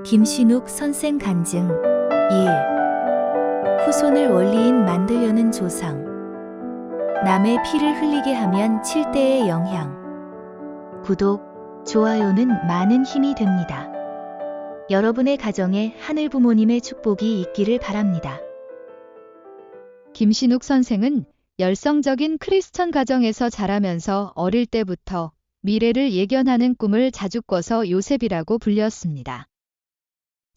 김신욱 선생 간증 1. 후손을 원리인 만들려는 조상. 남의 피를 흘리게 하면 7대의 영향. 구독, 좋아요는 많은 힘이 됩니다. 여러분의 가정에 하늘 부모님의 축복이 있기를 바랍니다. 김신욱 선생은 열성적인 크리스천 가정에서 자라면서 어릴 때부터 미래를 예견하는 꿈을 자주 꿔서 요셉이라고 불렸습니다.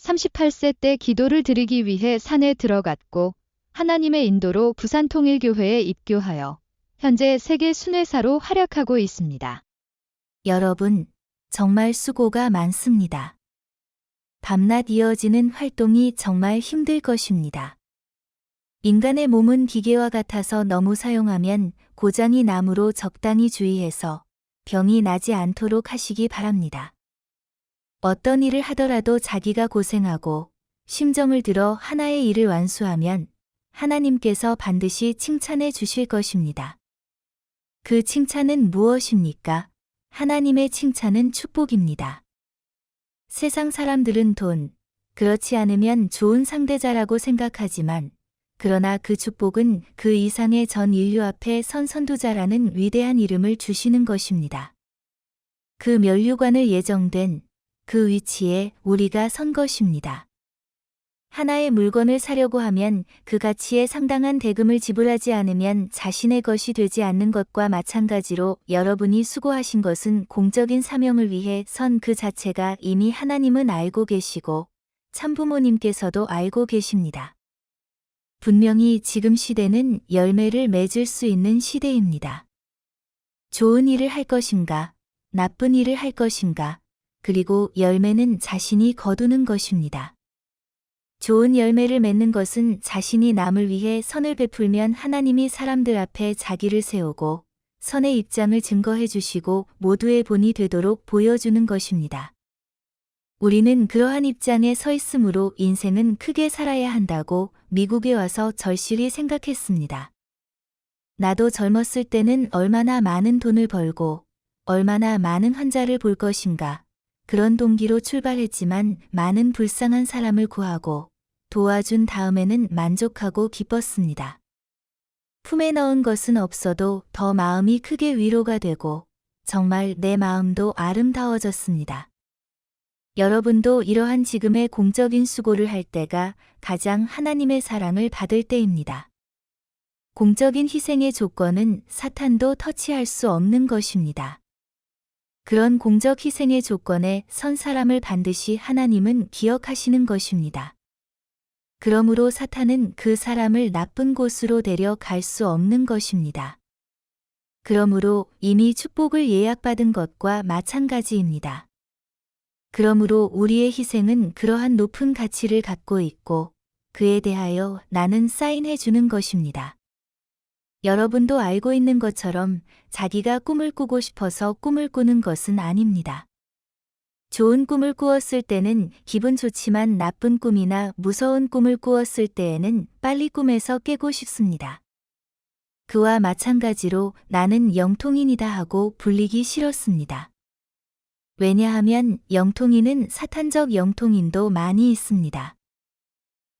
38세 때 기도를 드리기 위해 산에 들어갔고 하나님의 인도로 부산통일교회에 입교하여 현재 세계 순회사로 활약하고 있습니다. 여러분, 정말 수고가 많습니다. 밤낮 이어지는 활동이 정말 힘들 것입니다. 인간의 몸은 기계와 같아서 너무 사용하면 고장이 나므로 적당히 주의해서 병이 나지 않도록 하시기 바랍니다. 어떤 일을 하더라도 자기가 고생하고 심정을 들어 하나의 일을 완수하면 하나님께서 반드시 칭찬해 주실 것입니다. 그 칭찬은 무엇입니까? 하나님의 칭찬은 축복입니다. 세상 사람들은 돈, 그렇지 않으면 좋은 상대자라고 생각하지만 그러나 그 축복은 그 이상의 전 인류 앞에 선 선두자라는 위대한 이름을 주시는 것입니다. 그 면류관을 예정된 그 위치에 우리가 선 것입니다. 하나의 물건을 사려고 하면 그 가치에 상당한 대금을 지불하지 않으면 자신의 것이 되지 않는 것과 마찬가지로 여러분이 수고하신 것은 공적인 사명을 위해 선 그 자체가 이미 하나님은 알고 계시고 참부모님께서도 알고 계십니다. 분명히 지금 시대는 열매를 맺을 수 있는 시대입니다. 좋은 일을 할 것인가, 나쁜 일을 할 것인가, 그리고 열매는 자신이 거두는 것입니다. 좋은 열매를 맺는 것은 자신이 남을 위해 선을 베풀면 하나님이 사람들 앞에 자기를 세우고 선의 입장을 증거해 주시고 모두의 본이 되도록 보여주는 것입니다. 우리는 그러한 입장에 서 있으므로 인생은 크게 살아야 한다고 미국에 와서 절실히 생각했습니다. 나도 젊었을 때는 얼마나 많은 돈을 벌고 얼마나 많은 환자를 볼 것인가, 그런 동기로 출발했지만 많은 불쌍한 사람을 구하고 도와준 다음에는 만족하고 기뻤습니다. 품에 넣은 것은 없어도 더 마음이 크게 위로가 되고 정말 내 마음도 아름다워졌습니다. 여러분도 이러한 지금의 공적인 수고를 할 때가 가장 하나님의 사랑을 받을 때입니다. 공적인 희생의 조건은 사탄도 터치할 수 없는 것입니다. 그런 공적 희생의 조건에 선 사람을 반드시 하나님은 기억하시는 것입니다. 그러므로 사탄은 그 사람을 나쁜 곳으로 데려갈 수 없는 것입니다. 그러므로 이미 축복을 예약받은 것과 마찬가지입니다. 그러므로 우리의 희생은 그러한 높은 가치를 갖고 있고 그에 대하여 나는 사인해 주는 것입니다. 여러분도 알고 있는 것처럼 자기가 꿈을 꾸고 싶어서 꿈을 꾸는 것은 아닙니다. 좋은 꿈을 꾸었을 때는 기분 좋지만 나쁜 꿈이나 무서운 꿈을 꾸었을 때에는 빨리 꿈에서 깨고 싶습니다. 그와 마찬가지로 나는 영통인이다 하고 불리기 싫었습니다. 왜냐하면 영통인은 사탄적 영통인도 많이 있습니다.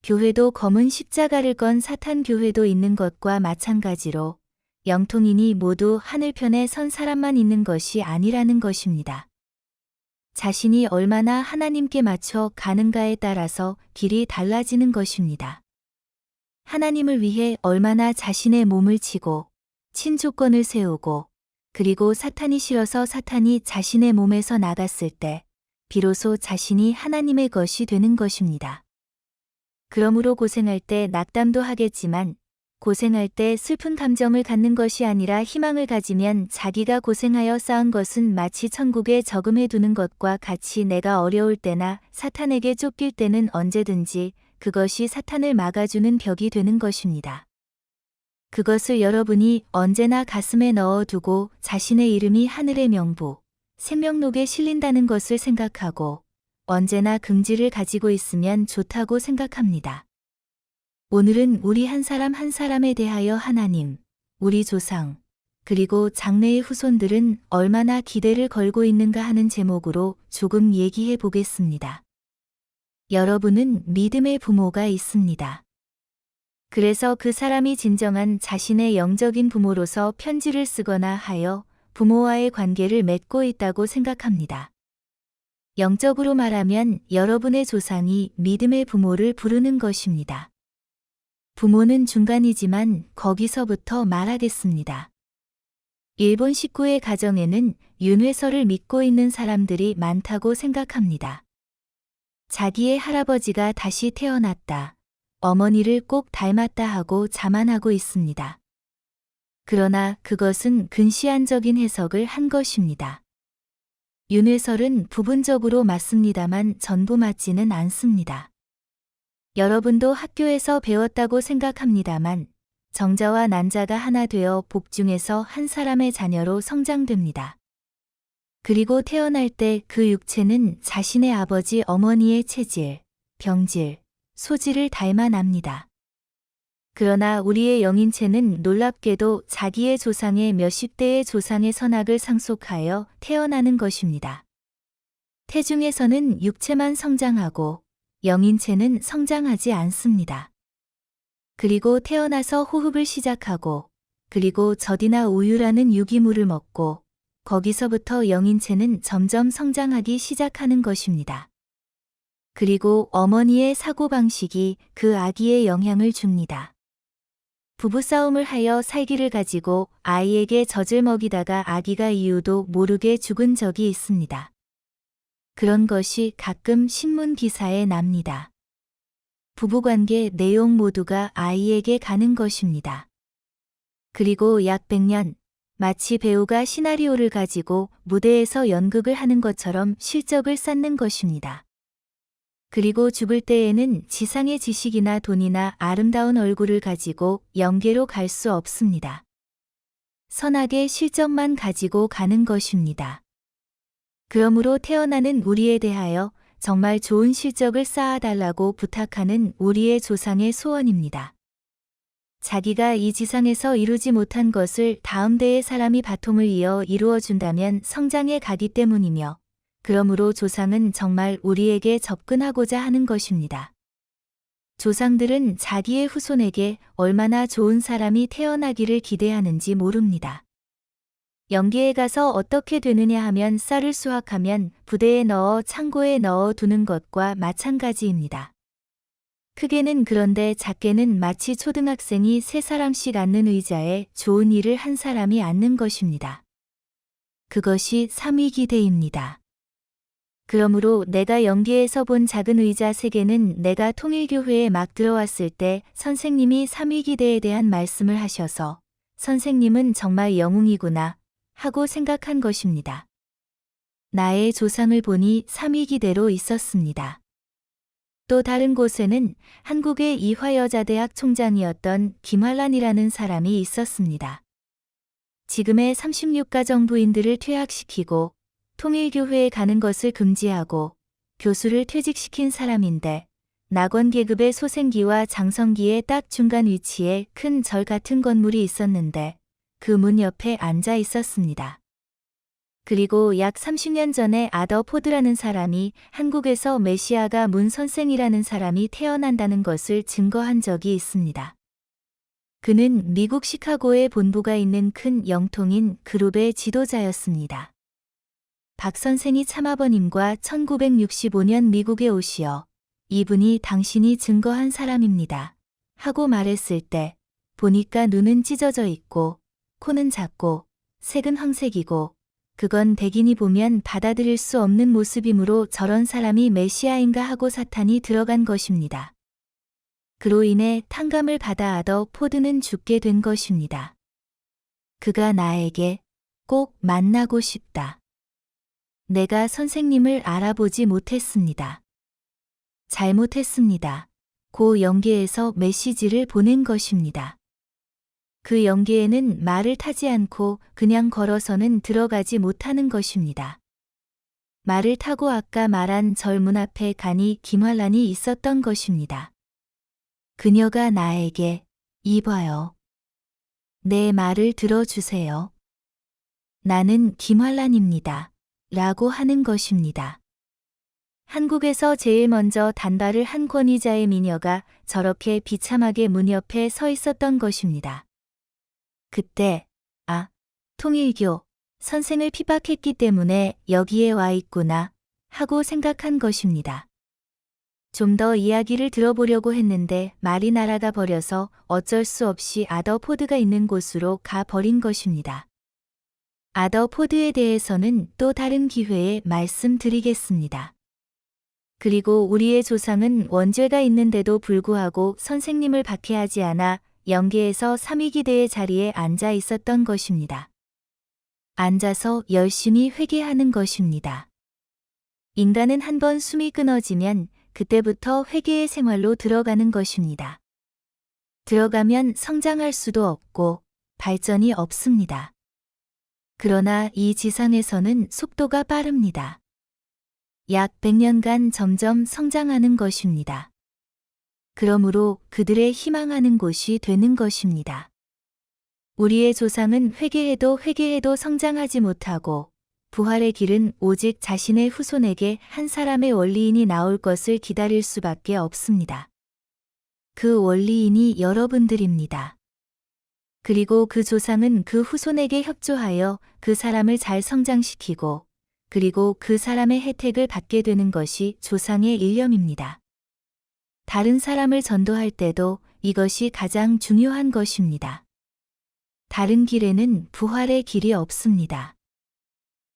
교회도 검은 십자가를 건 사탄 교회도 있는 것과 마찬가지로 영통인이 모두 하늘편에 선 사람만 있는 것이 아니라는 것입니다. 자신이 얼마나 하나님께 맞춰 가는가에 따라서 길이 달라지는 것입니다. 하나님을 위해 얼마나 자신의 몸을 치고 친조건을 세우고 그리고 사탄이 싫어서 사탄이 자신의 몸에서 나갔을 때 비로소 자신이 하나님의 것이 되는 것입니다. 그러므로 고생할 때 낙담도 하겠지만 고생할 때 슬픈 감정을 갖는 것이 아니라 희망을 가지면 자기가 고생하여 쌓은 것은 마치 천국에 저금해 두는 것과 같이 내가 어려울 때나 사탄에게 쫓길 때는 언제든지 그것이 사탄을 막아주는 벽이 되는 것입니다. 그것을 여러분이 언제나 가슴에 넣어두고 자신의 이름이 하늘의 명부, 생명록에 실린다는 것을 생각하고 언제나 긍지를 가지고 있으면 좋다고 생각합니다. 오늘은 우리 한 사람 한 사람에 대하여 하나님, 우리 조상, 그리고 장래의 후손들은 얼마나 기대를 걸고 있는가 하는 제목으로 조금 얘기해 보겠습니다. 여러분은 믿음의 부모가 있습니다. 그래서 그 사람이 진정한 자신의 영적인 부모로서 편지를 쓰거나 하여 부모와의 관계를 맺고 있다고 생각합니다. 영적으로 말하면 여러분의 조상이 믿음의 부모를 부르는 것입니다. 부모는 중간이지만 거기서부터 말하겠습니다. 일본 식구의 가정에는 윤회설을 믿고 있는 사람들이 많다고 생각합니다. 자기의 할아버지가 다시 태어났다. 어머니를 꼭 닮았다 하고 자만하고 있습니다. 그러나 그것은 근시안적인 해석을 한 것입니다. 윤회설은 부분적으로 맞습니다만 전부 맞지는 않습니다. 여러분도 학교에서 배웠다고 생각합니다만 정자와 난자가 하나 되어 복중에서 한 사람의 자녀로 성장됩니다. 그리고 태어날 때 그 육체는 자신의 아버지 어머니의 체질, 병질, 소질을 닮아납니다. 그러나 우리의 영인체는 놀랍게도 자기의 조상의 몇십 대의 조상의 선악을 상속하여 태어나는 것입니다. 태중에서는 육체만 성장하고 영인체는 성장하지 않습니다. 그리고 태어나서 호흡을 시작하고 그리고 젖이나 우유라는 유기물을 먹고 거기서부터 영인체는 점점 성장하기 시작하는 것입니다. 그리고 어머니의 사고방식이 그 아기에 영향을 줍니다. 부부싸움을 하여 살기를 가지고 아이에게 젖을 먹이다가 아기가 이유도 모르게 죽은 적이 있습니다. 그런 것이 가끔 신문 기사에 납니다. 부부관계 내용 모두가 아이에게 가는 것입니다. 그리고 약 100년, 마치 배우가 시나리오를 가지고 무대에서 연극을 하는 것처럼 실적을 쌓는 것입니다. 그리고 죽을 때에는 지상의 지식이나 돈이나 아름다운 얼굴을 가지고 영계로 갈 수 없습니다. 선악의 실적만 가지고 가는 것입니다. 그러므로 태어나는 우리에 대하여 정말 좋은 실적을 쌓아달라고 부탁하는 우리의 조상의 소원입니다. 자기가 이 지상에서 이루지 못한 것을 다음 대의 사람이 바통을 이어 이루어준다면 성장해 가기 때문이며, 그러므로 조상은 정말 우리에게 접근하고자 하는 것입니다. 조상들은 자기의 후손에게 얼마나 좋은 사람이 태어나기를 기대하는지 모릅니다. 영계에 가서 어떻게 되느냐 하면 쌀을 수확하면 부대에 넣어 창고에 넣어 두는 것과 마찬가지입니다. 크게는 그런데 작게는 마치 초등학생이 3사람씩 앉는 의자에 좋은 일을 한 사람이 앉는 것입니다. 그것이 삼위기대입니다. 그러므로 내가 영계에서 본 작은 의자 3개는 내가 통일교회에 막 들어왔을 때 선생님이 삼위기대에 대한 말씀을 하셔서 선생님은 정말 영웅이구나 하고 생각한 것입니다. 나의 조상을 보니 삼위기대로 있었습니다. 또 다른 곳에는 한국의 이화여자대학 총장이었던 김환란이라는 사람이 있었습니다. 지금의 36가정 부인들을 퇴학시키고 통일교회에 가는 것을 금지하고 교수를 퇴직시킨 사람인데, 낙원 계급의 소생기와 장성기의 딱 중간 위치에 큰 절 같은 건물이 있었는데 그 문 옆에 앉아 있었습니다. 그리고 약 30년 전에 아더 포드라는 사람이 한국에서 메시아가 문 선생이라는 사람이 태어난다는 것을 증거한 적이 있습니다. 그는 미국 시카고에 본부가 있는 큰 영통인 그룹의 지도자였습니다. 박 선생이 참아버님과 1965년 미국에 오시어 이분이 당신이 증거한 사람입니다 하고 말했을 때 보니까 눈은 찢어져 있고 코는 작고 색은 황색이고 그건 백인이 보면 받아들일 수 없는 모습이므로 저런 사람이 메시아인가 하고 사탄이 들어간 것입니다. 그로 인해 탕감을 받아 아더 포드는 죽게 된 것입니다. 그가 나에게 꼭 만나고 싶다. 내가 선생님을 알아보지 못했습니다. 잘못했습니다. 고 영계에서 메시지를 보낸 것입니다. 그 영계에는 말을 타지 않고 그냥 걸어서는 들어가지 못하는 것입니다. 말을 타고 아까 말한 절 문 앞에 가니 김환란이 있었던 것입니다. 그녀가 나에게 이봐요. 내 말을 들어주세요. 나는 김환란입니다. 라고 하는 것입니다. 한국에서 제일 먼저 단발을 한 권위자의 미녀가 저렇게 비참하게 문 옆에 서 있었던 것입니다. 그때, 통일교 선생을 핍박했기 때문에 여기에 와 있구나 하고 생각한 것입니다. 좀 더 이야기를 들어보려고 했는데 말이 날아가 버려서 어쩔 수 없이 아더포드가 있는 곳으로 가 버린 것입니다. 아더포드에 대해서는 또 다른 기회에 말씀드리겠습니다. 그리고 우리의 조상은 원죄가 있는데도 불구하고 선생님을 박해하지 않아 영계에서 삼위기대의 자리에 앉아 있었던 것입니다. 앉아서 열심히 회개하는 것입니다. 인간은 한번 숨이 끊어지면 그때부터 회개의 생활로 들어가는 것입니다. 들어가면 성장할 수도 없고 발전이 없습니다. 그러나 이 지상에서는 속도가 빠릅니다. 약 100년간 점점 성장하는 것입니다. 그러므로 그들의 희망하는 곳이 되는 것입니다. 우리의 조상은 회개해도 성장하지 못하고 부활의 길은 오직 자신의 후손에게 한 사람의 원리인이 나올 것을 기다릴 수밖에 없습니다. 그 원리인이 여러분들입니다. 그리고 그 조상은 그 후손에게 협조하여 그 사람을 잘 성장시키고 그리고 그 사람의 혜택을 받게 되는 것이 조상의 일념입니다. 다른 사람을 전도할 때도 이것이 가장 중요한 것입니다. 다른 길에는 부활의 길이 없습니다.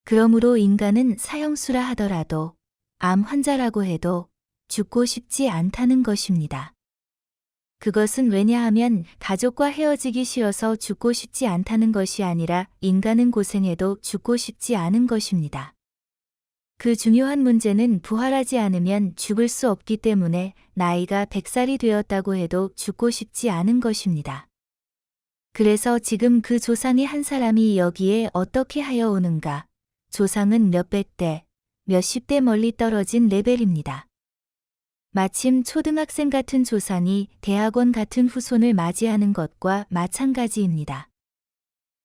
그러므로 인간은 사형수라 하더라도 암 환자라고 해도 죽고 싶지 않다는 것입니다. 그것은 왜냐하면 가족과 헤어지기 싫어서 죽고 싶지 않다는 것이 아니라 인간은 고생해도 죽고 싶지 않은 것입니다. 그 중요한 문제는 부활하지 않으면 죽을 수 없기 때문에 나이가 100살이 되었다고 해도 죽고 싶지 않은 것입니다. 그래서 지금 그 조상의 한 사람이 여기에 어떻게 하여 오는가? 조상은 몇백 대, 몇십 대 멀리 떨어진 레벨입니다. 마침 초등학생 같은 조상이 대학원 같은 후손을 맞이하는 것과 마찬가지입니다.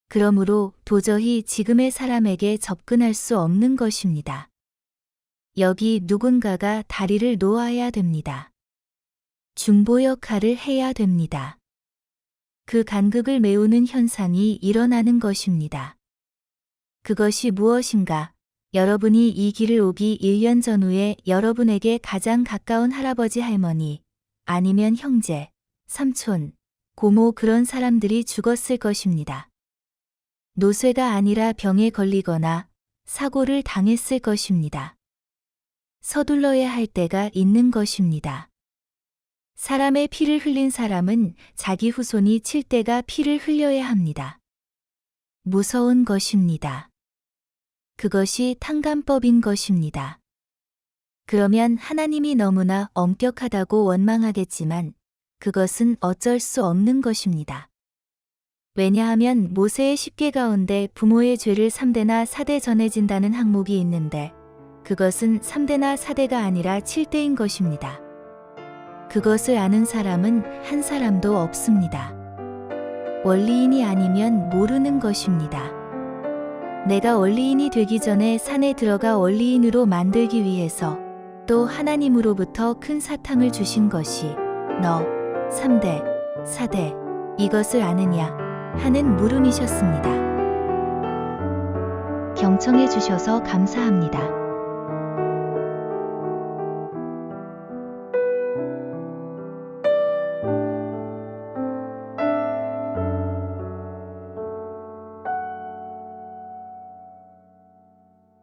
그러므로 도저히 지금의 사람에게 접근할 수 없는 것입니다. 여기 누군가가 다리를 놓아야 됩니다. 중보 역할을 해야 됩니다. 그 간극을 메우는 현상이 일어나는 것입니다. 그것이 무엇인가? 여러분이 이 길을 오기 1년 전후에 여러분에게 가장 가까운 할아버지 할머니, 아니면 형제, 삼촌, 고모 그런 사람들이 죽었을 것입니다. 노쇠가 아니라 병에 걸리거나 사고를 당했을 것입니다. 서둘러야 할 때가 있는 것입니다. 사람의 피를 흘린 사람은 자기 후손이 칠 때가 피를 흘려야 합니다. 무서운 것입니다. 그것이 탕감법인 것입니다. 그러면 하나님이 너무나 엄격하다고 원망하겠지만 그것은 어쩔 수 없는 것입니다. 왜냐하면 모세의 10계 가운데 부모의 죄를 3대나 4대 전해진다는 항목이 있는데 그것은 3대나 4대가 아니라 7대인 것입니다. 그것을 아는 사람은 한 사람도 없습니다. 원리인이 아니면 모르는 것입니다. 내가 원리인이 되기 전에 산에 들어가 원리인으로 만들기 위해서 또 하나님으로부터 큰 사탕을 주신 것이 너 3대, 4대 이것을 아느냐 하는 물음이셨습니다. 경청해 주셔서 감사합니다.